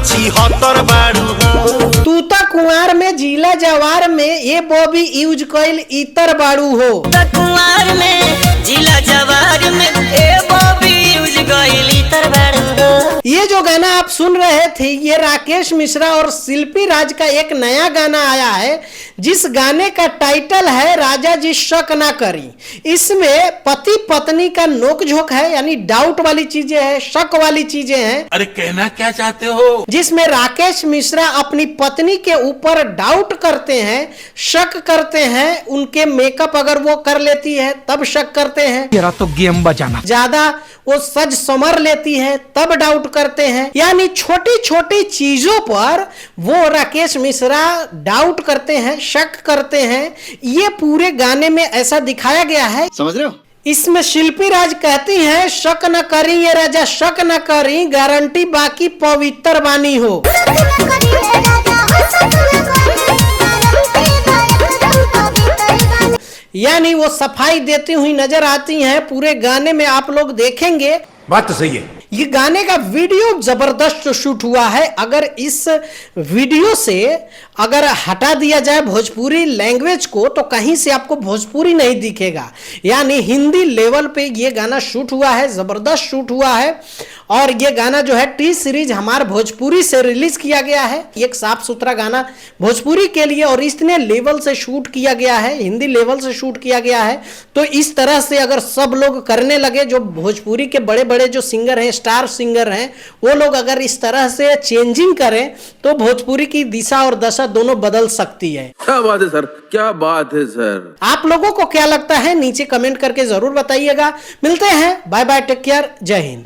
76 बाड़ू हो। तू तो कुंवार में जिला जवार में ये बॉबी यूज कइल इतर बाड़ू हो। कुंवार में जिला जवार में ए बॉबी यूज कइल इतर बाड़ू हो। ये जो गाना आप सुन रहे थे ये राकेश मिश्रा और शिल्पी राज का एक नया गाना आया है जिस गाने का टाइटल है राजा जी शक ना करी। इसमें पति पत्नी का नोकझोंक है, यानी डाउट वाली चीजें हैं, शक वाली चीजें हैं। अरे कहना क्या चाहते हो? जिसमें राकेश मिश्रा अपनी पत्नी के ऊपर डाउट करते हैं, शक करते हैं, उनके मेकअप अगर वो कर लेती है तब शक करते हैं, तेरा तो गेम बजाना, ज्यादा वो सज समर लेती है तब डाउट करते हैं। यानी छोटी छोटी चीजों पर वो राकेश मिश्रा डाउट करते हैं, शक करते हैं। ये पूरे गाने में ऐसा दिखाया गया है, समझ रहे हो? इसमें शिल्पी राज कहती हैं शक न करी ये राजा शक न करी, गारंटी बाकी पवित्र बानी हो। यानी वो सफाई देती हुई नजर आती हैं पूरे गाने में, आप लोग देखेंगे। बात तो सही है। ये गाने का वीडियो जबरदस्त शूट हुआ है। अगर इस वीडियो से अगर हटा दिया जाए भोजपुरी लैंग्वेज को तो कहीं से आपको भोजपुरी नहीं दिखेगा। यानी हिंदी लेवल पे ये गाना शूट हुआ है, जबरदस्त शूट हुआ है। और ये गाना जो है टी सीरीज हमारे भोजपुरी से रिलीज किया गया है। एक साफ सुथरा गाना भोजपुरी के लिए और इतने लेवल से शूट किया गया है, हिंदी लेवल से शूट किया गया है। तो इस तरह से अगर सब लोग करने लगे, जो भोजपुरी के बड़े बड़े जो सिंगर हैं, स्टार सिंगर हैं, वो लोग अगर इस तरह से चेंजिंग करें तो भोजपुरी की दिशा और दशा दोनों बदल सकती है। क्या बात है सर, क्या बात है सर। आप लोगों को क्या लगता है नीचे कमेंट करके जरूर बताइएगा। मिलते हैं, बाय बाय, टेक केयर, जय हिंद।